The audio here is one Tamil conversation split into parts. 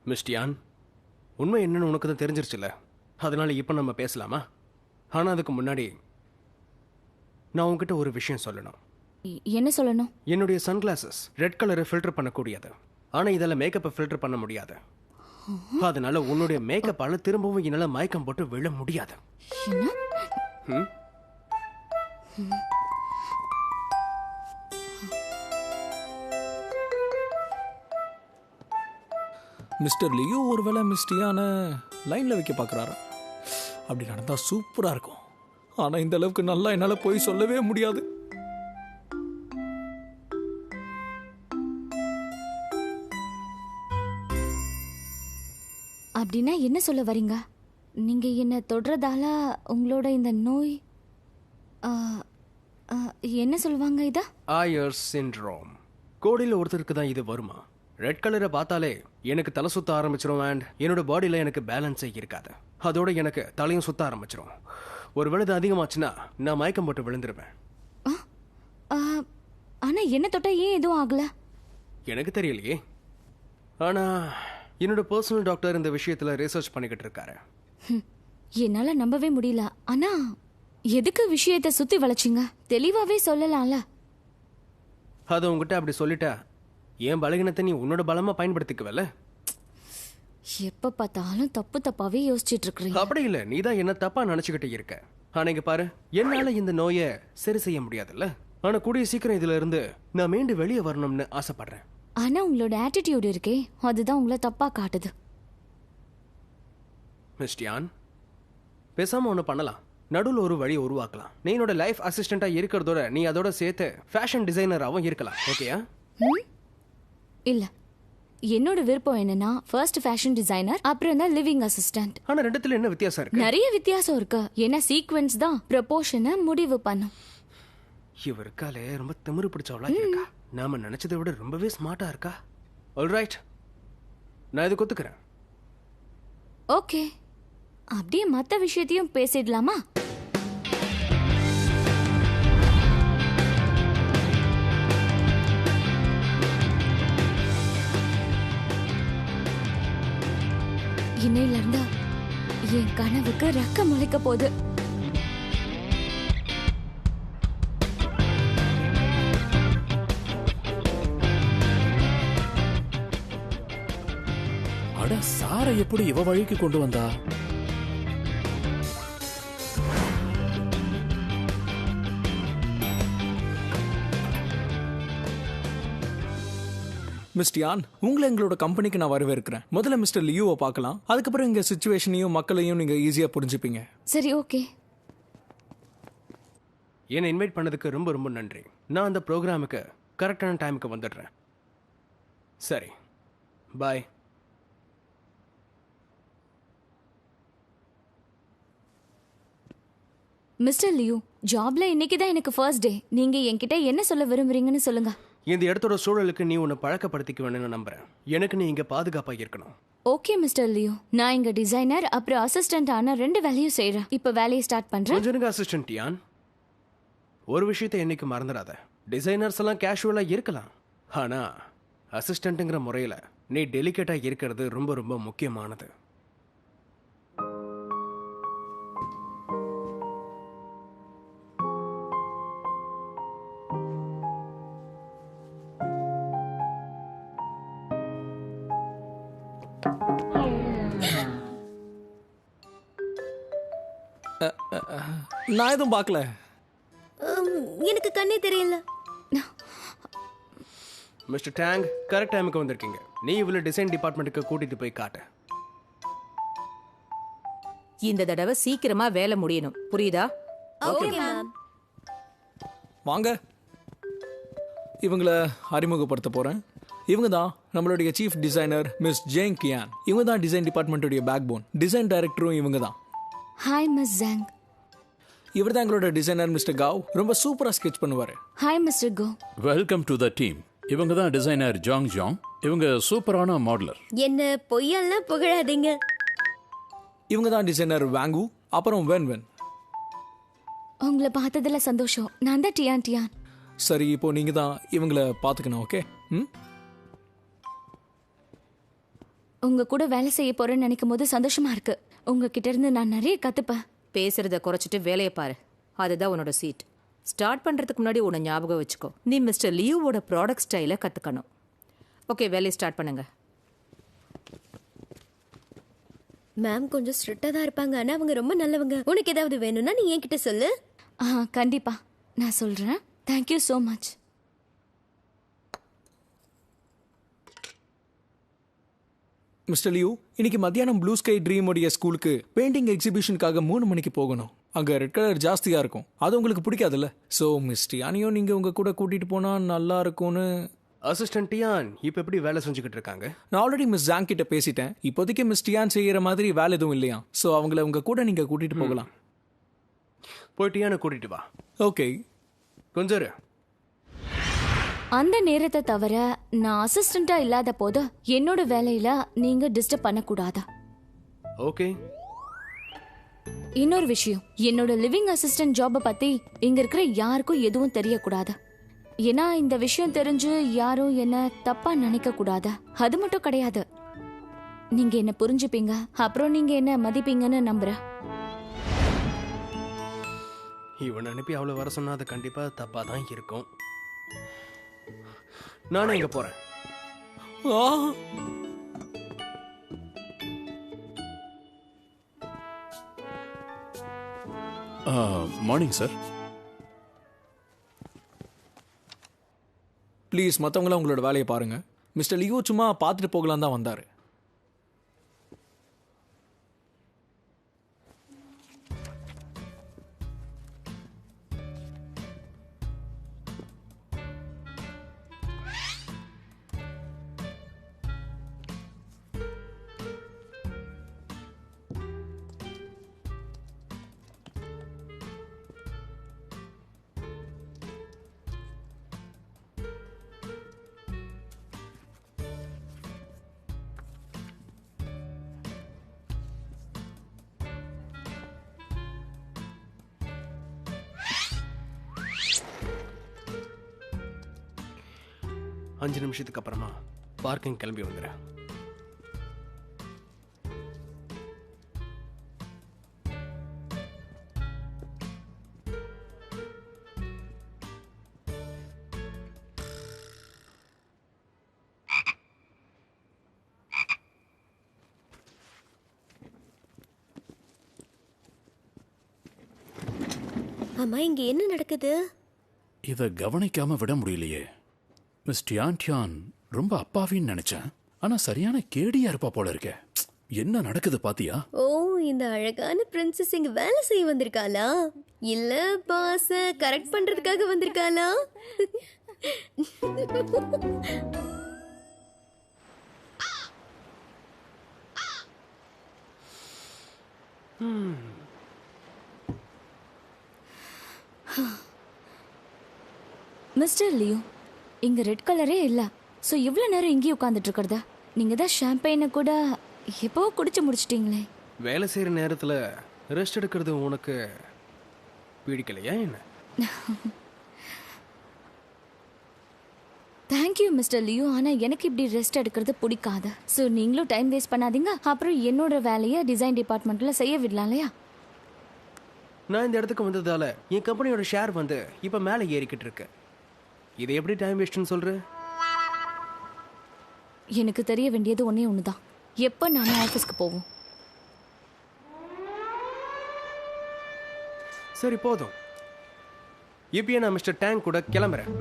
மிஸ்டியான், உண்மை என்னன்னு உனக்கு தான் தெரிஞ்சிருச்சுல்ல, அதனால இப்போ நம்ம பேசலாமா? ஆனால் அதுக்கு முன்னாடி நான் உங்ககிட்ட ஒரு விஷயம் சொல்லணும். என்ன சொல்லணும்? என்னுடைய சன்கிளாசஸ் ரெட் கலரை ஃபில்டர் பண்ணக்கூடியது, ஆனால் இதில் மேக்கப்பை ஃபில்டர் பண்ண முடியாது. அதனால உன்னுடைய மேக்கப்பால திரும்பவும் என்னால் மயக்கம் போட்டு விழ முடியாது. மிஸ்டர் லியோ ஒருவேளை மிஸ்டியான லைனில் வைக்க பார்க்குறாரா? அப்படி நடந்தால் சூப்பராக இருக்கும். ஆனால் இந்த அளவுக்கு நல்லா என்னால் போய் சொல்லவே முடியாது. அப்படின்னா என்ன சொல்ல வரீங்க? நீங்க என்ன தொடுறதால உங்களோட இந்த நோய் என்ன சொல்லுவாங்க இத? Hours syndrome. கோடியில் ஒருத்தருக்கு தான் இது வருமா? ரெட் கலரை பார்த்தாலே எனக்கு தலை சுத்த ஆரம்பிச்சிடும் அண்ட் என்னோட பாடியில் எனக்கு பேலன்ஸே இருக்காது. அதோட எனக்கு தலையும் சுத்த ஆரம்பிச்சிடும். ஒரு விழுது அதிகமாச்சுன்னா நான் மயக்கம் போட்டு விழுந்துருவேன். ஆனா என்ன தொட்டா ஏன் எதுவும் ஆகல? எனக்கு தெரியலையே. ஆனா என்னோட பர்சனல் டாக்டர் இந்த விஷயத்துல ரிசர்ச் பண்ணிக்கிட்டு இருக்காரு. என்னால நம்பவே முடியல. ஆனா எதுக்கு விஷயத்தை சுத்தி வளைச்சிங்க? தெளிவாவே சொல்லலாம்ல. அது உங்ககிட்ட அப்படி சொல்லிட்டா என் பலகீனத்தை நீ உன்னோட பலமா பயன்படுத்திக்குவல. எப்ப பார்த்தாலும் தப்பு தப்பாவே யோசிச்சுட்டு இருக்கீங்க. அப்படி இல்ல, நீ தான் என்ன தப்பா நினைச்சுக்கிட்டு இருக்க. ஆனா இங்க பாரு, என்னால இந்த நோயை சரி செய்ய முடியாதுல்ல. ஆனா கூடிய சீக்கிரம் இதுல இருந்து நான் மீண்டு வெளியே வரணும்னு ஆசைப்படுறேன். ஆனா உங்களோட ஆட்டிடியூட் இருக்கே, அதுதான் உங்களை தப்பா காட்டுது. மிஸ்டியான், பேசாம ஒன்று பண்ணலாம். நடுவில் ஒரு வழி உருவாக்கலாம். நீ என்னோட லைஃப் அசிஸ்டண்டா இருக்கிறதோட நீ அதோட சேர்த்து ஃபேஷன் டிசைனராகவும் இருக்கலாம். ஓகேயா? இல்ல, என்னோட விருப்பம் என்னன்னா ஃபர்ஸ்ட் ஃபேஷன் டிசைனர், அப்புறம் தான் லிவிங் அசிஸ்டன்ட். ஆனா ரெண்டுத்துல என்ன வித்தியாசம் இருக்கு? நிறைய வித்தியாசம் இருக்கு. ஏன்னா சீக்வென்ஸ் தான் ப்ரொபோர்ஷனை முடிவு பண்ணும். இவ இருக்காலே ரொம்ப திமிரு பிடிச்சவளா இருக்கா. நாம நினைச்சதை விட ரொம்பவே ஸ்மார்ட்டா இருக்கா. ஆல்ரைட், நான் இது ஒத்துக்கிறேன். ஓகே, அப்படியே மற்ற விஷயத்தையும் பேசிடலாமா? இன்னையில இருந்தா என் கனவுக்கு ரெக்க முளைக்க போகுது. அட, சாரை எப்படி இவ வழிக்கு கொண்டு வந்தா? மிஸ்டியான், உங்களை எங்களோட கம்பெனிக்கு நான் வரவேற்கிறேன். முதல்ல மிஸ்டர் லியோவை பார்க்கலாம். அதுக்கப்புறம் இங்க சிச்சுவேஷனையும் மக்களையும் நீங்க ஈஸியா புரிஞ்சுப்பீங்க. சரி, ஓகே. என்னை இன்வைட் பண்ணதுக்கு ரொம்ப ரொம்ப நன்றி. நான் அந்த ப்ரோக்ராமுக்கு கரெக்டான டைமுக்கு வந்துடுறேன். சரி, பாய். மிஸ்டர் லியூ, ஜாப்ல இன்னைக்கு தான் எனக்கு ஃபர்ஸ்ட் டே. நீங்க என்கிட்ட என்ன சொல்ல விரும்புறீங்கன்னு சொல்லுங்க. இந்த இடத்தோட சூழலுக்கு நீ உன்னை பழக்கப்படுத்திக்க வேணும்னு நம்புறேன். எனக்கு நீ இங்க பாதுகாப்பா இருக்கணும். ஓகே மிஸ்டர் லியூ, நான் இங்க டிசைனர் அப்புறம் அசிஸ்டன்ட் ஆன 2 வேலையும் செய்யறேன். இப்ப வேலையை ஸ்டார்ட் பண்றேன். கொஞ்சம் அசிஸ்டன்ட் யான், ஒரு விஷயத்தை என்னைக்கு மறந்துடாத. டிசைனர்ஸ் எல்லாம் கேஷுவலா இருக்கலாம், ஆனா அசிஸ்டன்ட்ங்கிற முறையில நீ டெலிகேட்டா இருக்கிறது ரொம்ப ரொம்ப முக்கியமானது. நான் எதுவும் பார்க்கல. எனக்கு கண்ணே தெரியல. மிஸ்டர் டேங், கரெக்ட் டைமுக்கு வந்திருக்கீங்க. நீ இவ்வளவு டிசைன் டிபார்ட்மெண்ட்டுக்கு கூட்டிட்டு போய் காட்டு. இந்த தடவை சீக்கிரமா வேலை முடியணும், புரியுதா? Okay ma'am. வாங்க, இவங்கள அறிமுகப்படுத்த போறேன். இவங்க தான் நம்மளுடைய chief designer miss Zhang Qian. இவங்க தான் டிசைன் டிபார்ட்மெண்ட்டுடைய பேக் போன். டிசைன் டைரக்டரும் இவங்க தான். Hi miss Zhang. இவர் தான் எங்களோட டிசைனர் மிஸ்டர் காவ். ரொம்ப சூப்பரா ஸ்கெட்ச் பண்ணுவாரு. Hi mister Ko. Welcome to the team. இவங்க தான் டிசைனர் ஜாங் ஜாங். இவங்க சூப்பரான மாடலர். என்ன பொய்யெல்லாம் புகழாதீங்க. இவங்க தான் டிசைனர் வாங்கு, அப்புறம் வென் வென். உங்களை பார்த்ததுல சந்தோஷம். நான் தான் டியான் டியான். சரி, இப்போ நீங்க தான் இவங்கள பாத்துக்கணும். ஓகே? உங்க கூட வேலை செய்ய போறேன்னு நினைக்கும் போது சந்தோஷமா இருக்கு. உங்ககிட்ட இருந்து நான் நிறைய கத்துப்பேன். பேசுறத குறைச்சிட்டு வேலையை பாரு. அதுதான் உன்னோட சீட். ஸ்டார்ட் பண்றதுக்கு முன்னாடி உன்னை ஞாபகம் வச்சுக்கோ. நீ மிஸ்டர் லியூவோட ப்ராடக்ட் ஸ்டைலை கத்துக்கணும். ஓகே, வேலையை ஸ்டார்ட் பண்ணுங்க. மேம் கொஞ்சம் ஸ்ட்ரிக்டா தான் இருப்பாங்க, ஆனா அவங்க ரொம்ப நல்லவங்க. உனக்கு ஏதாவது வேணும்னா நீ என்கிட்ட சொல்லு. கண்டிப்பா நான் சொல்றேன். Thank you so much. Mister Liu, இன்னைக்கு மத்தியானம் ப்ளூ ஸ்கை ட்ரீமோடைய ஸ்கூலுக்கு பெயிண்டிங் எக்ஸிபிஷனுக்காக 3 மணிக்கு போகணும். அங்கே ரெட் கலர் ஜாஸ்தியாக இருக்கும். அது உங்களுக்கு பிடிக்காதுல்ல? ஸோ மிஸ் டியானியும் நீங்கள் உங்கள் கூட கூட்டிகிட்டு போனால் நல்லா இருக்கும்னு. அசிஸ்டன்ட் டியான் இப்போ எப்படி வேலை செஞ்சுக்கிட்டு இருக்காங்க? நான் ஆல்ரெடி மிஸ் ஜாங் கிட்ட பேசிட்டேன். இப்போதைக்கு மிஸ் டியான் செய்கிற மாதிரி வேலை எதுவும் இல்லையா? ஸோ அவங்கள உங்கள் கூட நீங்கள் கூட்டிகிட்டு போகலாம். போய் டியானை கூட்டிகிட்டு வா. ஓகே. கொஞ்சம் இரு. அந்த நேரத்தை தவிர நான் அசிஸ்டண்டா இல்லாத போது என்னோட வேலையில நீங்க டிஸ்டர்ப் பண்ணக்கூடாதா? ஓகே. இன்னொரு விஷயம், என்னோட லிவிங் அசிஸ்டன்ட் ஜாபை பத்தி இங்க இருக்கிற யாருக்கும் எதுவும் தெரியக்கூடாது. ஏன்னா இந்த விஷயம் தெரிஞ்சு யாரும் என்ன தப்பா நினைக்க கூடாது. அது மட்டும் கிடையாது, நீங்க என்ன புரிஞ்சுப்பீங்க, அப்புறம் நீங்க என்ன மதிப்பீங்கன்னு நம்புறேன். இவன் அனுப்பி அவ்வளோ வர சொன்னா அது கண்டிப்பா தப்பா தான் இருக்கும். நானும் இங்க போறேன். Morning sir. ப்ளீஸ் மற்றவங்கள உங்களோட வேலையை பாருங்க. மிஸ்டர் லியோ சும்மா பார்த்துட்டு போகலாம் தான் வந்தார். அஞ்சு நிமிஷத்துக்கு அப்புறமா பார்க்கிங் கிளம்பி வந்துடுறேன். ஆமா, இங்க என்ன நடக்குது? இதை கவனிக்காம விட முடியலையே. மிஸ் டியான் ரொம்ப அப்பாவின்னு நினைச்சேன். ஆனா சரியான கேடியா இருப்பா போல இருக்கே. என்ன நடக்குது பாத்தியா? ஓ, இந்த அழகான பிரின்சஸ் இங்க வேலை செய்ய வந்திருக்காளா? இல்ல பாஸ கரெக்ட் பண்றதுக்காக வந்திருக்காளா? மிஸ்டர் லியோ, இங்க ரெட் கலரே இல்ல. சோ இவ்வளவு நேரம் இங்கேயே உட்கார்ந்துட்டு இருக்கிறதா? நீங்க தான் ஷாம்பெயினை கூட எப்போ குடிச்சு முடிச்சிட்டீங்களே. வேலை செய்யற நேரத்துல ரெஸ்ட் எடுக்கிறது உனக்கு பிடிக்கலையா என்ன? தேங்க்யூ மிஸ்டர் லியோ, ஆனா எனக்கு இப்படி ரெஸ்ட் எடுக்கிறது பிடிக்காது. ஸோ நீங்களும் டைம் வேஸ்ட் பண்ணாதீங்க. அப்புறம் என்னோட வேலையை டிசைன் டிபார்ட்மெண்ட்ல செய்ய விடலாம் இல்லையா? நான் இந்த இடத்துக்கு வந்ததால என் கம்பெனியோட ஷேர் வந்து இப்ப மேலே ஏறிக்கிட்டு இருக்கு. இதை எப்படி டைம் வேஸ்ட்னு சொல்ற? எனக்கு தெரிய வேண்டியது ஒன்னே ஒண்ணுதான், எப்ப நாம ஆஃபீஸ்க்கு போவோம். சரி போதும், இப்பயே நான் மிஸ்டர் டேங் கூட கிளம்புறேன்.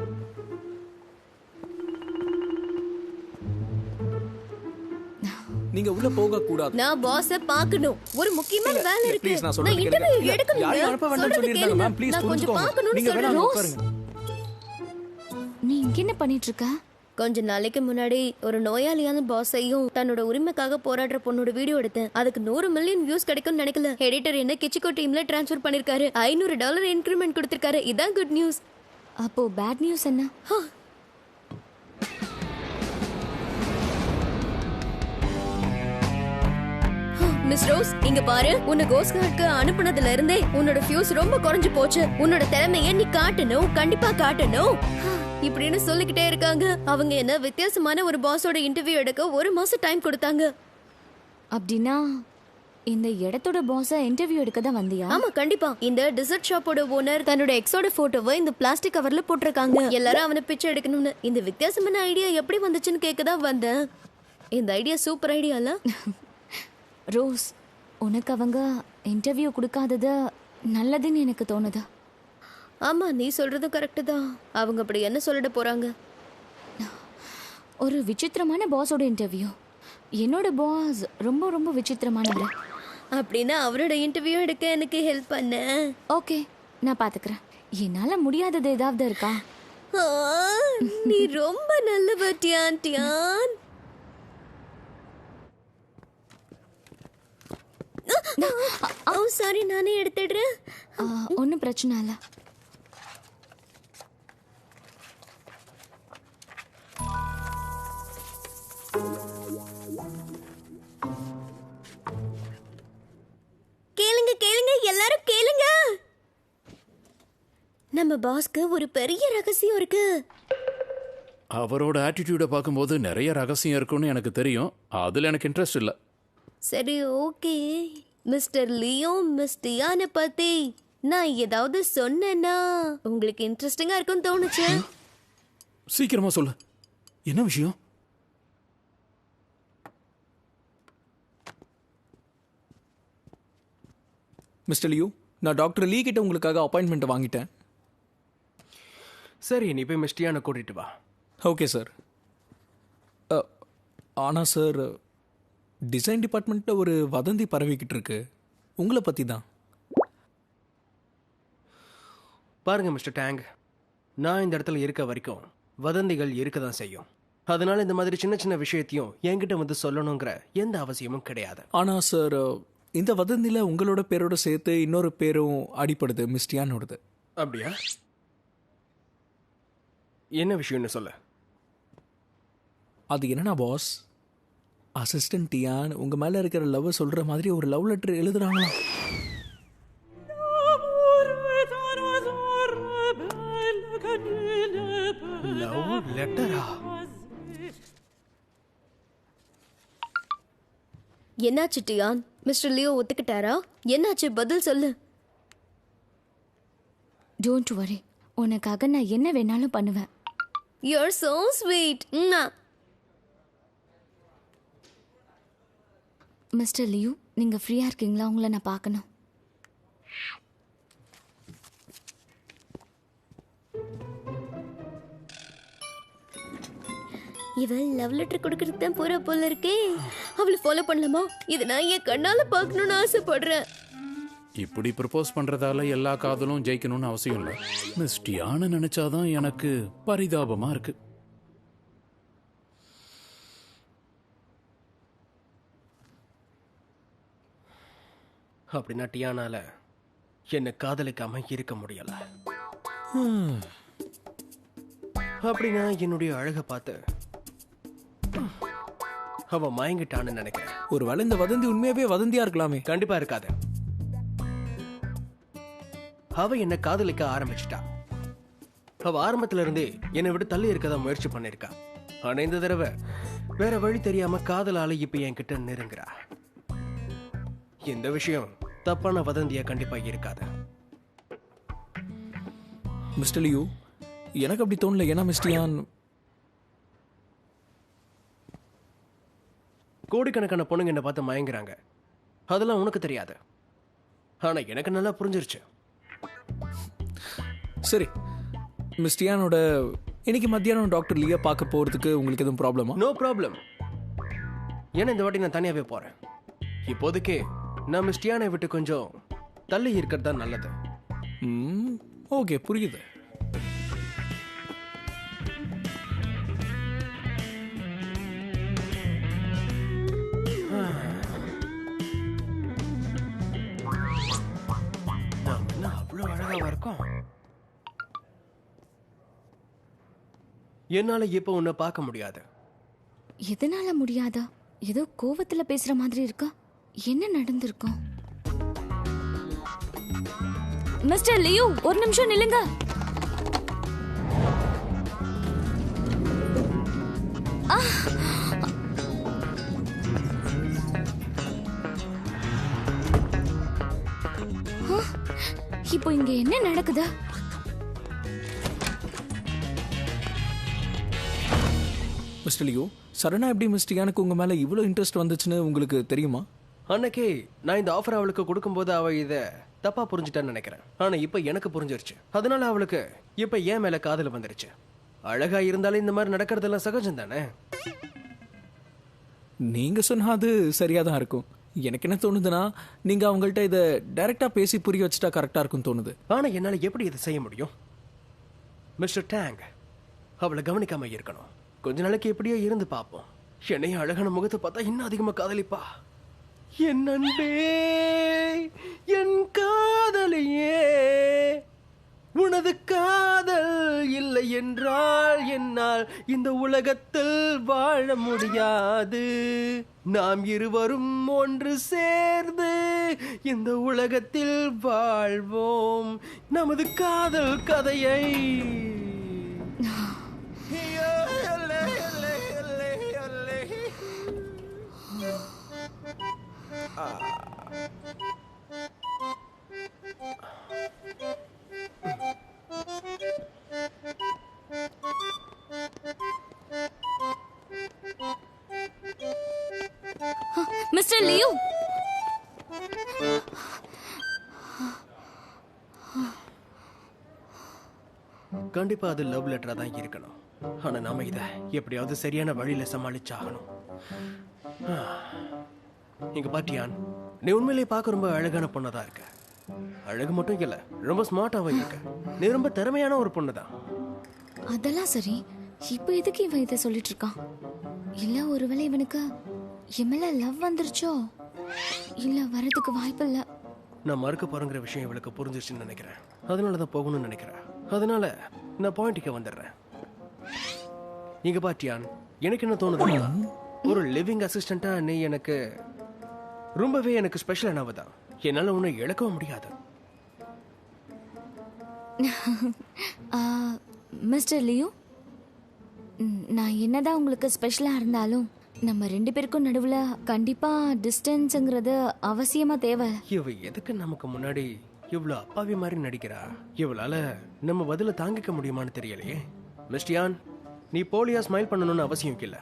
நீங்க உள்ள போக கூடாது. நான் பாஸ பார்க்கணும். ஒரு முக்கியமான வேலை இருக்கு. ப்ளீஸ் நான் நான் சொல்றேன். இன்டர்வியூ எடுக்கணும். யாரையும் அனுப்ப வேண்டாம்னு சொல்லிருக்காங்க மேம். ப்ளீஸ் நான் கொஞ்சம் புரிஞ்சுக்கோங்க. பார்க்கணும்னு நீங்க வேணா சொல்றேன். உட்காருங்க. நீ இங்க என்ன பண்ணிட்டு இருக்க? கொஞ்ச நாளைக்கு முன்னாடி ஒரு நோயாளியான பாஸையும் தன்னோட உரிமைக்காக போராடுற பொண்ணோட வீடியோ எடுத்தேன். அதுக்கு 100 மில்லியன் வியூஸ் கிடைக்கும்னு நினைக்கல. எடிட்டர் என்ன கிச்சிகோ டீம்ல டிரான்ஸ்ஃபர் பண்ணிருக்காரு. $500 இன்கிரிமெண்ட் கொடுத்திருக்காரு. இதான் குட் நியூஸ். அப்போ பேட் நியூஸ் என்ன? மிஸ் ரோஸ், இங்க பாரு. உன்னை கோஸ்ட் கார்டுக்கு அனுப்புனதுல இருந்தே உன்னோட ஃபியூஸ் ரொம்ப குறைஞ்சு போச்சு. உன்னோட திறமையை நீ காட்டணும், கண்டிப்பா காட்டணும் இப்படின்னு சொல்லிக்கிட்டே இருக்காங்க. அவங்க என்ன வித்தியாசமான ஒரு பாஸோட இன்டர்வியூ எடுக்க 1 மாசம் டைம் கொடுத்தாங்க. அப்படின்னா இந்த இடத்தோட பாஸ இன்டர்வியூ எடுக்க தான் வந்தியா? ஆமா கண்டிப்பா. இந்த டெசர்ட் ஷாப்போட ஓனர் தன்னோட எக்ஸோட போட்டோவை இந்த பிளாஸ்டிக் கவர்ல போட்டிருக்காங்க. எல்லாரும் அவனை பிச்சை எடுக்கணும்னு. இந்த வித்தியாசமான ஐடியா எப்படி வந்துச்சுன்னு கேட்க தான் வந்தேன். இந்த ஐடியா சூப்பர் ஐடியால. ரோஸ், உனக்கு அவங்க இன்டர்வியூ கொடுக்காதது நல்லதுன்னு எனக்கு தோணுது. ஆமா, நீ சொல்றதும் கரெக்டு தான். அவங்க அப்படி என்ன சொல்லிட போறாங்க? ஒரு விசித்திரமான பாஸோட இன்டர்வியூ. என்னோட பாஸ் ரொம்ப ரொம்ப விசித்திரமானவர். அப்படின்னா அவரோட இன்டர்வியூ எடுக்க எனக்கு ஹெல்ப் பண்ண. ஓகே, நான் பாத்துக்கிறேன். என்னால முடியாதது ஏதாவது இருக்கா? ஆ, நீ ரொம்ப நல்லவ டியான் டியான். ஓ சாரி, நானே எடுத்துடுறேன். ஒன்றும் பிரச்சனை இல்லை. கேளுங்க கேளுங்க, எல்லாரும் கேளுங்க. நம்ம பாஸ்க்கு ஒரு பெரிய ரகசியம் இருக்கு. அவரோட ஆட்டிடியூடை பார்க்கும்போது நிறைய ரகசியம் இருக்குன்னு எனக்கு தெரியும். அதில் எனக்கு இன்ட்ரெஸ்ட் இல்லை. சரி ஓகே, மிஸ்டர் லியோ மிஸ் டியானை பத்தி நான் ஏதாவது சொன்னேன்னா உங்களுக்கு இன்ட்ரெஸ்டிங்கா இருக்கும்னு தோணுச்சு. சீக்கிரமா சொல்லு, என்ன விஷயம்? மிஸ்டர் லியூ, நான் டாக்டர் லீ கிட்ட உங்களுக்காக அப்பாயின்மெண்ட் வாங்கிட்டேன். சரி, நீ போய் மிஸ்டியான கூட்டிட்டு வா. Okay sir. ஆனால் சார், டிசைன் டிபார்ட்மெண்ட்டில் ஒரு வதந்தி பரவிக்கிட்டு இருக்கு உங்களை பற்றி தான். பாருங்க மிஸ்டர் டேங், நான் இந்த இடத்துல இருக்க வரைக்கும் வதந்திகள் இருக்க தான் செய்யும். அதனால இந்த மாதிரி சின்ன சின்ன விஷயத்தையும் என்கிட்ட வந்து சொல்லணுங்கிற எந்த அவசியமும் கிடையாது. ஆனால் சார், இந்த வதந்தியில் உங்களோட பேரோட சேர்த்து இன்னொரு பேரும் அடிப்படுது, மிஸ்டியானோடது. அப்படியா? என்ன விஷயம்னு சொல்ல. அது என்னன்னா பாஸ், அசிஸ்டன்ட் டியான் உங்கள் மேலே இருக்கிற லவ் சொல்கிற மாதிரி ஒரு லவ் லெட்டர் எழுதுறாங்களா? லவ் லெட்டரா? என்னாச்சு டியான்? Mister Leo ஒத்துக்கிட்டாரா? என்னாச்சு, பதில் சொல்லு. டோன்ட் வரி, உனக்காக நான் என்ன வேணாலும் பண்ணுவேன். You're so sweet. Mister Liu, நீங்கள் ஃப்ரீயாக இருக்கீங்களா? உங்களை நான் பார்க்கணும். இவள் லவ் லெட்டர் கொடுக்கறதுக்கு தான் போறா போல இருக்கே. அவளை ஃபாலோ பண்ணலாமா? இதை நான் என் கண்ணால பார்க்கணும்னு ஆசைப்படுறேன். இப்படி ப்ரப்போஸ் பண்றதால எல்லா காதலும் ஜெயிக்கணும்னு அவசியம் இல்லை. மிஸ் டியானை நினைச்சாதான் எனக்கு பரிதாபமா இருக்கு. அப்படின்னா டியானால என்னை காதலிக்காம இருக்க முடியல. அப்படின்னா என்னுடைய அழகை பார்த்து அவ மயங்கிட்டான்னு நினைக்கிறேன். ஒருவேளை இந்த வதந்தி உண்மையாவே வதந்தியா இருக்கலாமே. கண்டிப்பா இருக்காது. அவ என்ன காதலிக்க ஆரம்பிச்சிட்டா. அவ ஆரம்பத்துல இருந்தே என்னை விட்டு தள்ளி இருக்கதான் முயற்சி பண்ணிருக்கா. ஆனா இந்த தடவை வேற வழி தெரியாம காதலால இப்ப என்கிட்ட நெருங்குறா. இந்த விஷயம் தப்பான வதந்தியா கண்டிப்பா இருக்காது. மிஸ்டர் லியூ, எனக்கு அப்படி தோணல. ஏன்னா மிஸ்டியான் கோடிக்கணக்கான பொண்ணுங்க என்ன பார்த்து மயங்குறாங்க. அதெல்லாம் உனக்கு தெரியாது, ஆனா எனக்கு நல்லா புரிஞ்சிருச்சு. சரி, மிஸ்டியானோட இன்னைக்கு மத்தியானம் டாக்டர் லியா பார்க்க போறதுக்கு உங்களுக்கு எதுவும் ப்ராப்ளமா? No problem. ஏன்னா இந்த வாட்டி நான் தனியாவே போறேன். இப்போதைக்கு நான் மிஸ்டியானை விட்டு கொஞ்சம் தள்ளி இருக்கிறது தான் நல்லது. ஓகே, புரியுது. அவ்வளோ அழகாவா இருக்கும். என்னால இப்ப உன்னை பார்க்க முடியாது. எதனால முடியாதா? ஏதோ கோவத்துல பேசுற மாதிரி இருக்கா? என்ன நடந்திருக்கும்? மிஸ்டர் லியூ, ஒரு நிமிஷம் நில்லுங்க. இங்க என்ன நடக்குது? மிஸ்டர் லியோ, சடனா எப்படி மிஸ் டியானுக்கு உங்க மேல இவ்வளோ இன்ட்ரெஸ்ட் வந்துச்சுன்னு உங்களுக்கு தெரியுமா? அன்னைக்கு நான் இந்த ஆஃபர் அவளுக்கு கொடுக்கும்போது அவ இதை தப்பா புரிஞ்சுட்டான்னு நினைக்கிறேன். ஆனா இப்ப எனக்கு புரிஞ்சிருச்சு. அதனால அவளுக்கு இப்ப ஏன் மேல காதல் வந்துருச்சு. அழகா இருந்தாலும் இந்த மாதிரி நடக்கிறதெல்லாம் சகஜம் தானே. நீங்க சொன்னா அது சரியா தான் இருக்கும். எனக்கு என்ன தோணுதுன்னா, நீங்க அவங்கள்ட்ட இதை டைரக்டா பேசி புரிய வச்சுட்டா கரெக்டா இருக்கும்னு தோணுது. ஆனா என்னால எப்படி இதை செய்ய முடியும்? மிஸ்டர் டேங், அவளை கவனிக்காம இருக்கணும். கொஞ்ச நாளைக்கு எப்படியோ இருந்து பார்ப்போம். என்னைய அழகான முகத்தை பார்த்தா இன்னும் அதிகமா காதலிப்பா. என் அன்பே, என் காதலியே, உனது காதல் இல்லை என்றால் என்னால் இந்த உலகத்தில் வாழ முடியாது. நாம் இருவரும் ஒன்று சேர்ந்து இந்த உலகத்தில் வாழ்வோம் நமது காதல் கதையை. மிஸ்டர் லியூ, கண்டிப்பா அது லவ் லெட்டரா தான் இருக்கணும். ஆனா நாம இத எப்படியாவது சரியான வழியில சமாளிச்சாகணும். இங்க பாட்டியான், நீ உண்மையிலேயே பார்க்க ரொம்ப அழகான பொண்ணதான் இருக்க. அழகு மட்டும் இல்ல, ரொம்ப ஸ்மார்ட்டாவும் இருக்க. நீ ரொம்ப திறமையான ஒரு பொண்ணுதான். அதெல்லாம் சரி. இப்போ எதுக்கு இவன் இதை சொல்லிட்டு இருக்கான்? இல்ல ஒருவேளை இவனுக்கு என் மேல லவ் வந்துருச்சோ? இல்ல வரதுக்கு வாய்ப்பு இல்ல. நான் மறுக்க போறங்கிற விஷயம் இவளுக்கு புரிஞ்சிருச்சுன்னு நினைக்கிறேன். அதனாலதான் போகணும்னு நினைக்கிறேன். அதனால நான் பாயிண்ட்டுக்கு வந்துடுறேன். இங்க பாட்டியான், எனக்கு என்ன தோணுது, ஒரு லிவிங் அசிஸ்டண்டா நீ எனக்கு ரொம்பவே எனக்கு ஸ்பெஷலானவ தான். என்னால உன்னை இழக்கவும் முடியாது. மிஸ்டர் லியூ, நான் என்னதான் உங்களுக்கு ஸ்பெஷலா இருந்தாலும் நம்ம ரெண்டு பேருக்கும் நடுவுல கண்டிப்பா டிஸ்டன்ஸ்ங்கிறது அவசியமா தேவை. இவ எதுக்கு நமக்கு முன்னாடி இவ்வளவு அப்பாவி மாதிரி நடிக்கிறா? இவளால நம்ம பதில தாங்கிக்க முடியுமான்னு தெரியலையே. மிஸ்டியான், நீ போலியா ஸ்மைல் பண்ணணும்னு அவசியம் இல்ல.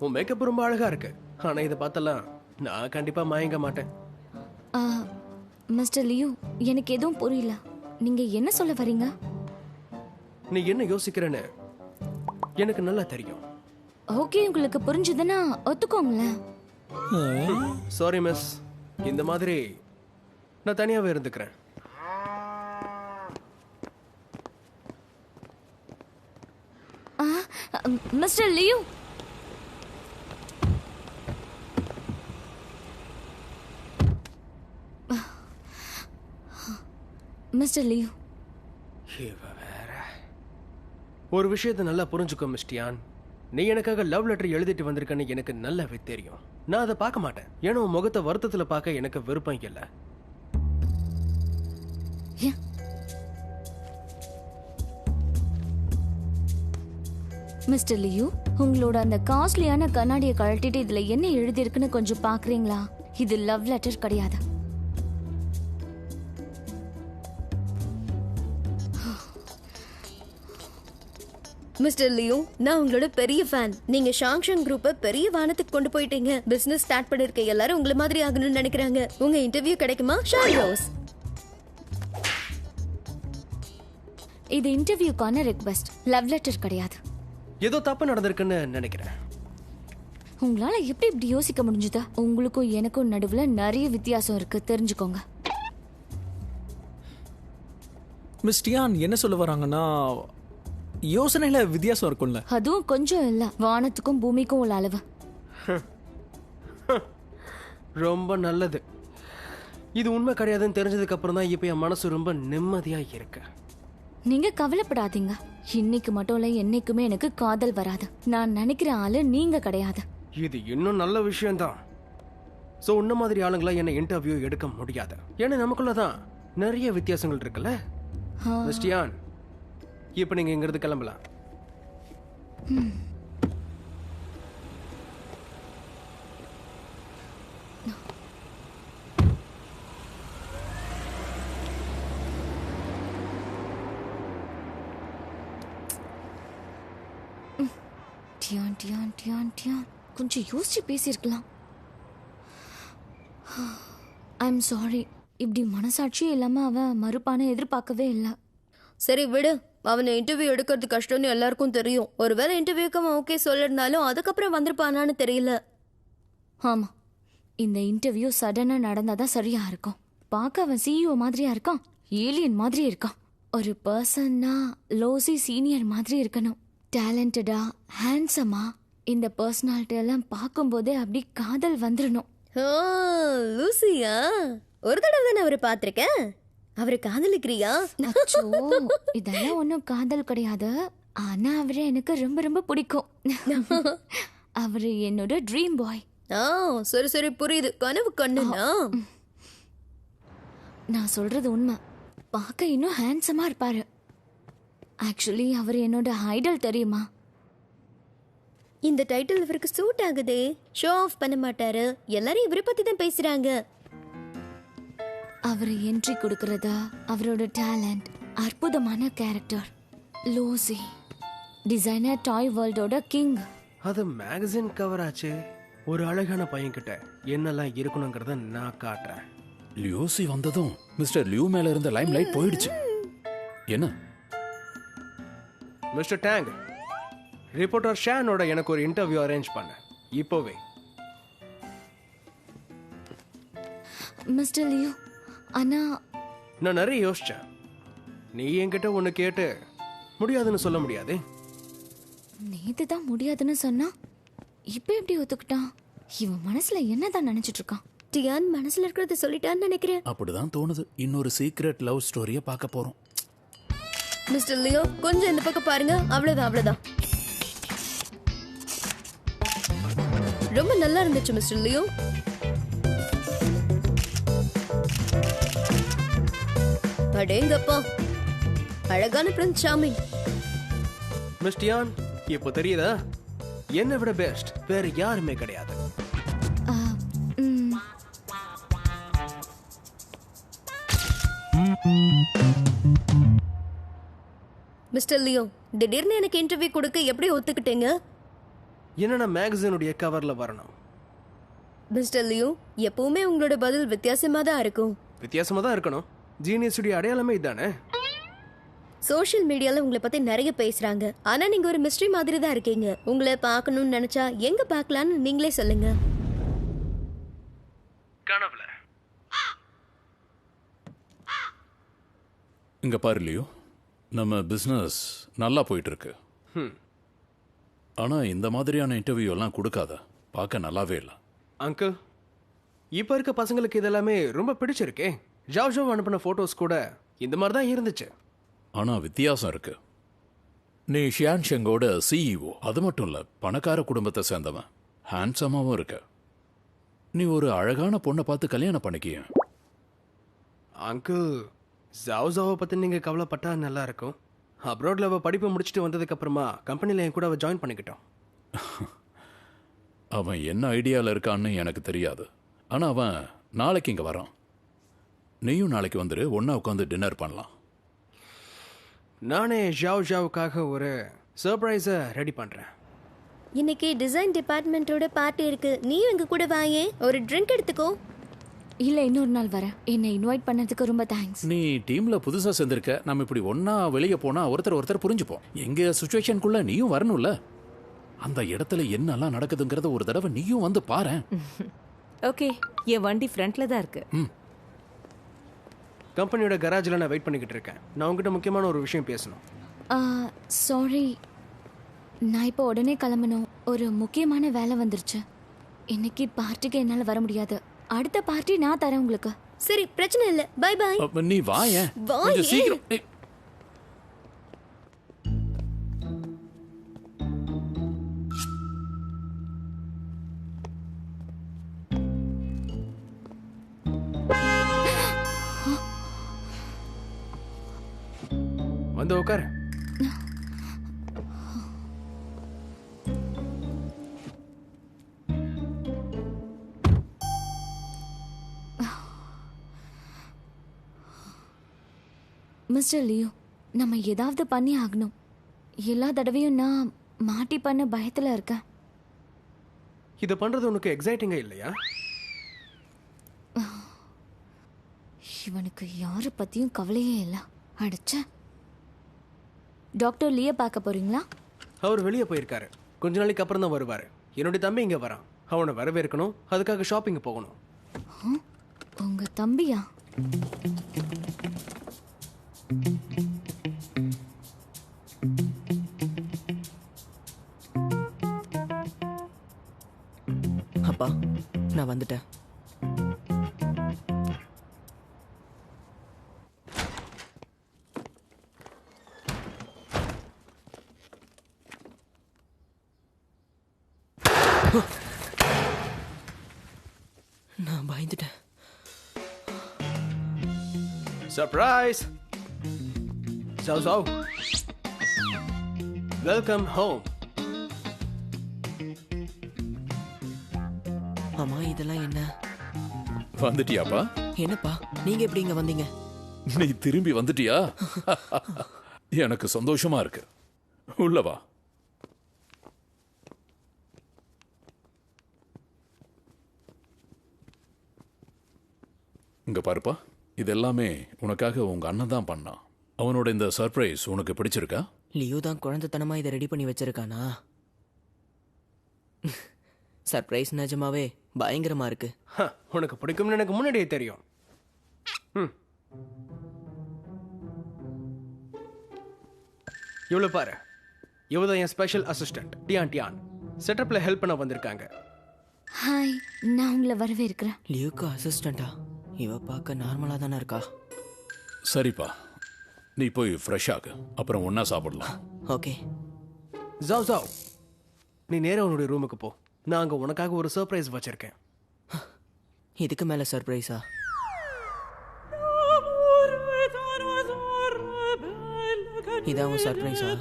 உன் மேக்கப் ரொம்ப அழகா இருக்கு. ஆனா இதை பார்த்தலாம் நான் கண்டிப்பா மயங்க மாட்டேன். மிஸ்டர் லியூ, எனக்கு எதுவும் புரியல. நீங்க என்ன சொல்ல வரீங்க? நீ என்ன யோசிக்கிறேன்னு எனக்கு நல்லா தெரியும். ஓகே, உங்களுக்கு புரிஞ்சுதுன்னா ஒத்துக்கோங்களேன். சாரி மிஸ், இந்த மாதிரி நான் தனியாவே இருந்துக்கிறேன். மிஸ்டர் லியூ, மிஸ்டர் லியூ, ஒரு விஷயத்தை நல்லா புரிஞ்சுக்கோ மிஸ்டியான். நீ எனக்காக லவ் லெட்டர் எழுதிட்டு வந்திருக்கன்னு எனக்கு நல்லாவே தெரியும். நான் அதை பார்க்க மாட்டேன். ஏன்னா உன் முகத்தை வருத்தத்துல பார்க்க எனக்கு விருப்பம் இல்லை. மிஸ்டர் லியூ, உங்களோட அந்த காஸ்ட்லியான கண்ணாடியை கழட்டிட்டு இதுல என்ன எழுதியிருக்குன்னு கொஞ்சம் பாக்குறீங்களா? இது லவ் லெட்டர் கிடையாது. மிஸ்டர் லியூ, நான் உங்களோட பெரிய ஃபேன். நீங்க ஷாங்ஷன் குரூப்பை பெரிய வானத்துக்கு கொண்டு போயிட்டீங்க. பிசினஸ் ஸ்டார்ட் பண்ணிருக்க எல்லாரும் உங்களை மாதிரி ஆகணும்னு நினைக்கிறாங்க. உங்க இன்டர்வியூ கிடைக்குமா? ஷாரோஸ், இது இன்டர்வியூக்கான ரெக்வெஸ்ட், லவ் லெட்டர் கிடையாது. ஏதோ தப்பு நடந்திருக்குன்னு நினைக்கிறேன். உங்களால எப்படி இப்படி யோசிக்க முடிஞ்சதா? உங்களுக்கும் எனக்கும் நடுவுல நிறைய வித்தியாசம் இருக்கு, தெரிஞ்சுக்கோங்க. மிஸ் டியான் என்ன சொல்ல வராங்கன்னா, யோசனையில வித்தியாசம் இருக்கும்ல. அதுவும் கொஞ்சம் இல்ல, வானத்துக்கும் பூமிக்கும் உள்ள அளவு. ரொம்ப நல்லது. இது உண்மை கிடையாதுன்னு தெரிஞ்சதுக்கு அப்புறம் தான் இப்ப என் மனசு ரொம்ப நிம்மதியா இருக்கு. நீங்க கவலைப்படாதீங்க. இன்னைக்கு மட்டும் இல்ல, என்னைக்குமே எனக்கு காதல் வராது. நான் நினைக்கிற ஆளு நீங்க கிடையாது. இது இன்னும் நல்ல விஷயம்தான். சோ உன்ன மாதிரி ஆளுங்களா என்ன இன்டர்வியூ எடுக்க முடியாது. ஏன்னா நமக்குள்ளதான் நிறைய வித்தியாசங்கள் இருக்குல்ல. மிஸ்டியான், இப்ப நீங்க இங்கிருந்து கிளம்பலாம். டியான் டியான் டியான் டியான் கொஞ்சம் யோசிச்சு பேசியிருக்கலாம். I'm sorry. இப்படி மனசாட்சியே இல்லாம அவன் மறுப்பான எதிர்பார்க்கவே இல்லை. சரி விடு, அவனை இன்டர்வியூ எடுக்கிறது கஷ்டம்னு எல்லாருக்கும் தெரியும். ஒருவேளை இன்டர்வியூக்கு அவன் ஓகே சொல்லிருந்தாலும் அதுக்கப்புறம் வந்திருப்பானான்னு தெரியல. ஆமா, இந்த இன்டர்வியூ சடனா நடந்தாதான் சரியா இருக்கும். பார்க்க அவன் சிஇஓ மாதிரியா இருக்கான், ஏலியன் மாதிரி இருக்கான். ஒரு பர்சன்னா லோசி சீனியர் மாதிரி இருக்கணும். டேலண்டடா, ஹேண்ட்ஸமா, இந்த பர்சனாலிட்டி எல்லாம் பார்க்கும்போதே அப்படி காதல் வந்துடணும். ஓ லூசியா, ஒரு தடவை தானே அவரை பார்த்திருக்கேன். அவரை காதலிக்கிறியா? அச்சோ, இதெல்லாம் ஒன்றும் காதல் கிடையாது. ஆனா அவரை எனக்கு ரொம்ப ரொம்ப பிடிக்கும். அவரு என்னோட ட்ரீம் பாய். சரி சரி புரியுது, கனவு கண்ணுனா. நான் சொல்றது உண்மை. பார்க்க இன்னும் ஹேண்ட்ஸமா இருப்பாரு. ஆக்சுவலி அவர் என்னோட ஐடல் தெரியுமா? இந்த டைட்டில் இவருக்கு சூட் ஆகுதே. ஷோ ஆஃப் பண்ண மாட்டாரு, எல்லாரும் இவரை பத்தி தான் பேசுறாங்க. அவர் என்ட்ரி கொடுக்கறதா, அவரோட டேலண்ட், அற்புதமான கேரக்டர். லூசி, டிசைனர் டாய் வேர்ல்டோட கிங். அது மேகசின் கவர் ஆச்சு. ஒரு அழகான பையன்கிட்ட என்னெல்லாம் இருக்கணுங்கிறத நான் காட்டுறேன். லியோசி வந்ததும் மிஸ்டர் லியூ மேல இருந்த லைம் லைட் போயிடுச்சு. என்ன மிஸ்டர் டேங், ரிப்போர்ட்டர் ஷானோட எனக்கு ஒரு இன்டர்வியூ அரேஞ்ச் பண்ண இப்போவே. மிஸ்டர் லியூ, ஆனா நான் நிறைய யோசிச்சேன். நீ என்கிட்ட ஒன்று கேட்டு முடியாதுன்னு சொல்ல முடியாது. நேத்து தான் முடியாதுன்னு சொன்னா, இப்ப எப்படி ஒத்துக்கிட்டான்? இவன் மனசுல என்னதான் நினைச்சிட்டு இருக்கான்? டியான் மனசுல இருக்கிறத சொல்லிட்டான்னு நினைக்கிறேன். அப்படிதான் தோணுது. இன்னொரு சீக்ரெட் லவ் ஸ்டோரிய பார்க்க போறோம். மிஸ்டர் லியோ, கொஞ்சம் இந்த பக்கம் பாருங்க. அவ்வளவுதான் அவ்வளவுதான். ரொம்ப நல்லா இருந்துச்சு மிஸ்டர் லியோ. அடேங்கப்பா, அழகான பிரின்ஸ் சார்மிங். மிஸ் டியான், இப்போ தெரியுதா? என்னை விட பெஸ்ட் வேற யாருமே கிடையாது. மிஸ்டர் லியோ, திடீர்னு எனக்கு இன்டர்வியூ கொடுக்க எப்படி ஒத்துக்கிட்டீங்க? என்னன்னா மேகசினுடைய கவர்ல வரணும். மிஸ்டர் லியோ, எப்பவுமே உங்களோட பதில் வித்தியாசமா தான் இருக்கும். வித்தியாசமா தான் இருக்கணும். ஜீனியஸுடைய அடையாளமே இதானே. சோஷியல் மீடியால உங்களை பத்தி நிறைய பேசுறாங்க. ஆனா நீங்க ஒரு மிஸ்ட்ரி மாதிரி தான் இருக்கீங்க. உங்களை பார்க்கணும்னு நினைச்சா எங்க பார்க்கலாம்னு நீங்களே சொல்லுங்க. கனவுல. இங்க பாரு லியோ, நம்ம பிசினஸ் நல்லா போயிட்டு இருக்கு. ஆனா இந்த மாதிரியான இன்டர்வியூ எல்லாம் கொடுக்காத. பார்க்க நல்லாவே இல்லை. அங்கிள், இப்ப இருக்க பசங்களுக்கு இதெல்லாமே ரொம்ப பிடிச்சிருக்கே. ஜாவ் அனுப்பின போட்டோஸ் கூட இந்த மாதிரி தான் இருந்துச்சு. ஆனா வித்தியாசம் இருக்கு. நீ ஷியான் ஷெங்கோட சிஇஓ, அது மட்டும் இல்ல, பணக்கார குடும்பத்தை சேர்ந்தவன், ஹேண்ட்ஸமாவும் இருக்க. நீ ஒரு அழகான பொண்ணை பார்த்து கல்யாணம் பண்ணிக்கிய. அங்கிள், ஜாவை பத்தி நீங்க கவலைப்பட்டா நல்லா இருக்கும். அப்ராட்ல அவ படிப்பு முடிச்சுட்டு வந்ததுக்கு அப்புறமா கம்பெனில என் கூட அவ ஜாயின் பண்ணிக்கிட்டோம். அவன் என்ன ஐடியால இருக்கான்னு எனக்கு தெரியாது. ஆனா அவன் நாளைக்கு இங்க வரான். நீயும் நாளைக்கு வந்துரு, ஒன்னா உட்காந்து டின்னர் பண்ணலாம். நானே ஜாவுக்காக ஒரு சர்ப்ரைஸை ரெடி பண்றேன். இன்னைக்கு டிசைன் டிபார்ட்மெண்ட்டோட பார்ட்டி இருக்கு. நீயும் எங்க கூட வாயே, ஒரு ட்ரிங்க் எடுத்துக்கோ. இல்ல, இன்னொரு நாள் வரேன். என்னை இன்வைட் பண்ணதுக்கு ரொம்ப தேங்க்ஸ். நீ டீம்ல புதுசா சேர்ந்திருக்க. நம்ம இப்படி ஒன்னா வெளியே போனா ஒருத்தர் புரிஞ்சுப்போம். எங்க சுச்சுவேஷனுக்குள்ள நீயும் வரணும்ல. அந்த இடத்துல என்னெல்லாம் நடக்குதுங்கிறத ஒரு தடவை நீயும் வந்து பாரு. ஓகே, என் வண்டி ஃப்ரண்ட்ல தான் இருக்கு. கம்பெனியோட கராஜில் நான் வெயிட் பண்ணிக்கிட்டு இருக்கேன். நான் உங்ககிட்ட முக்கியமான ஒரு விஷயம் பேசணும். சாரி, நான் இப்போ உடனே கிளம்பணும். ஒரு முக்கியமான வேலை வந்துருச்சு. இன்னைக்கு பார்ட்டிக்கு என்னால் வர முடியாது. அடுத்த பார்ட்டி நான் தரேன் உங்களுக்கு. சரி, பிரச்சனை இல்லை. Bye bye. நீ வாயே, கொஞ்சம் சீக்கிரம். வந்து உட்காரு. மிஸ்டர் லியோ, நம்ம ஏதாவது பண்ணி ஆகணும். எல்லா தடவையும் நான் மாட்டிப்பண்ண பயத்துல இருக்கேன். இதை பண்றது உனக்கு எக்ஸைட்டிங்கா இல்லையா? இவனுக்கு யாரை பத்தியும் கவலையே இல்லை. அடிச்ச டாக்டர் லிய பார்க்க போறீங்களா? அவர் வெளியே போயிருக்காரு. கொஞ்ச நாளைக்கு அப்புறம் தான் வருவாரு. என்னுடைய தம்பி இங்க வரான். அவனை வரவேற்கணும். அதுக்காக ஷாப்பிங் போகணும். உங்க தம்பியா? அப்பா, நான் வந்துட்டேன். நான் பயந்துட்டேன். சர்ப்ரைஸ்! சாவ் சாவ். Welcome home. அம்மா, இதெல்லாம் என்ன? வந்துட்டியாப்பா? என்னப்பா, நீங்க எப்படி இங்க வந்தீங்க? நீ திரும்பி வந்துட்டியா? எனக்கு சந்தோஷமா இருக்கு. உள்ள வா. இங்க பாருப்பா, இது எல்லாமே உனக்காக உங்க அண்ணன் தான் பண்ணான். அவனோட இந்த சர்ப்ரைஸ் உனக்கு பிடிச்சிருக்கா? லியோ தான் குழந்தைத்தனமா இதை ரெடி பண்ணி வச்சிருக்கானா? சர்ப்ரைஸ் நிஜமாவே பயங்கரமா இருக்கு. உனக்கு பிடிக்கும்னு எனக்கு முன்னாடியே தெரியும். இவ்வளவு பாரு, இவதான் என் ஸ்பெஷல் அசிஸ்டன்ட் டியான். செட்டப்ல ஹெல்ப் பண்ண வந்திருக்காங்க. ஹாய், நான் உங்களை வரவேற்கிறேன். லியோக்கு அசிஸ்டண்டா? இவ பார்க்க நார்மலா தானே இருக்கா? சரிப்பா, நீ போய் ஃப்ரெஷ் ஆகு, அப்புறம் ஒண்ணா சாப்பிடலாம். ஓகே. ஜாவ் ஜாவ், நீ நேரா உன்னுடைய ரூமுக்கு போ. நான் அங்க உனக்காக ஒரு சர்ப்ரைஸ் வச்சிருக்கேன். இதுக்கு மேல சர்ப்ரைஸா? இதான் உன் சர்ப்ரைஸா?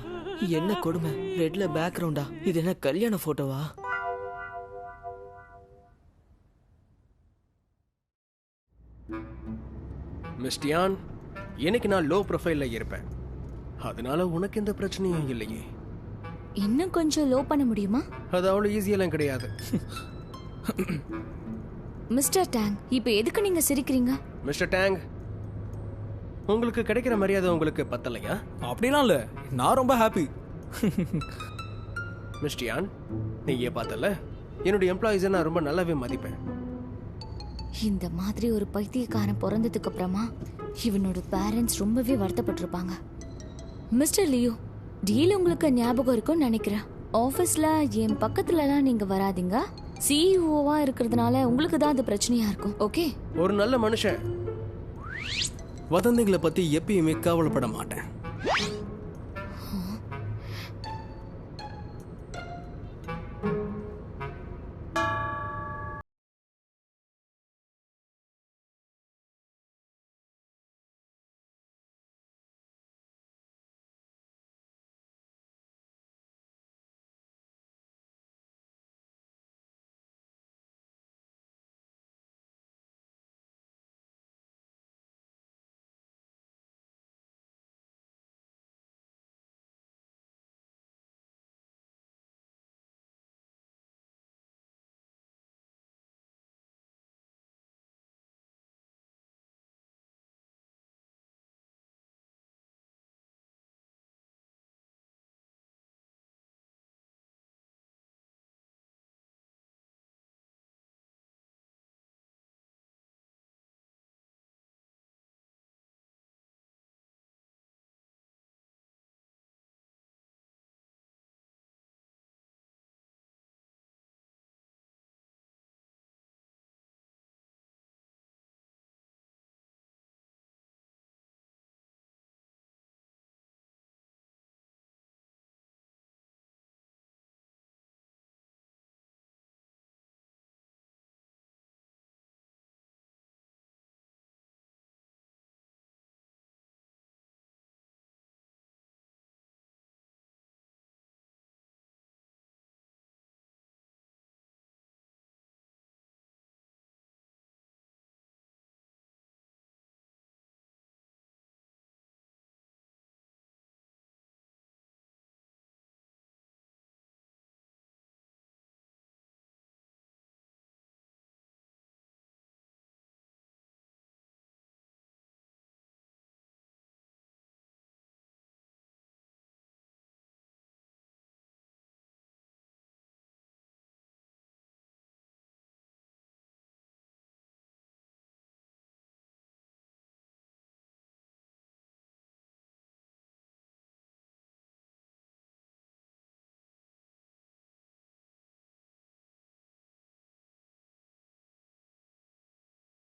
என்ன கொடுமை! ரெட்ல பேக்ரவுண்டா? இது என்ன கல்யாண போட்டோவா? மிஸ் டியான், இன்னைக்கு நான் லோ ப்ரொஃபைல்ல இருப்பேன். அதனால உனக்கு எந்த பிரச்சனையும் இல்லையே. இன்னும் கொஞ்சம் லோ பண்ண முடியுமா? அது அவ்வளவு ஈஸியெல்லாம் கிடையாது. மிஸ்டர் டேங், இப்போ எதுக்கு நீங்க சிரிக்கிறீங்க? மிஸ்டர் டேங், உங்களுக்கு கிடைக்கிற மரியாதை உங்களுக்கு பத்தலையா? அப்படிலாம் இல்லை, நான் ரொம்ப ஹாப்பி. மிஸ் டியான், நீயே பார்த்தல, என்னுடைய எம்ப்ளாயிஸை நான் ரொம்ப நல்லாவே மதிப்பேன். இந்த மாதிரி ஒரு பைத்தியக்காரன் பிறந்ததுக்கு அப்புறமா இவனோட பேரண்ட்ஸ் ரொம்பவே வருத்தப்பட்டிருப்பாங்க. மிஸ்டர் லியோ, டீல் உங்களுக்கு ஞாபகம் இருக்கும்னு நினைக்கிறேன். ஆஃபீஸ்ல என் பக்கத்துலலாம் நீங்க வராதீங்க. சிஇஓவா இருக்கிறதுனால உங்களுக்கு தான் அது பிரச்சனையா இருக்கும். ஓகே? ஒரு நல்ல மனுஷன் வதந்திகளை பத்தி எப்பயுமே கவலைப்பட மாட்டேன்.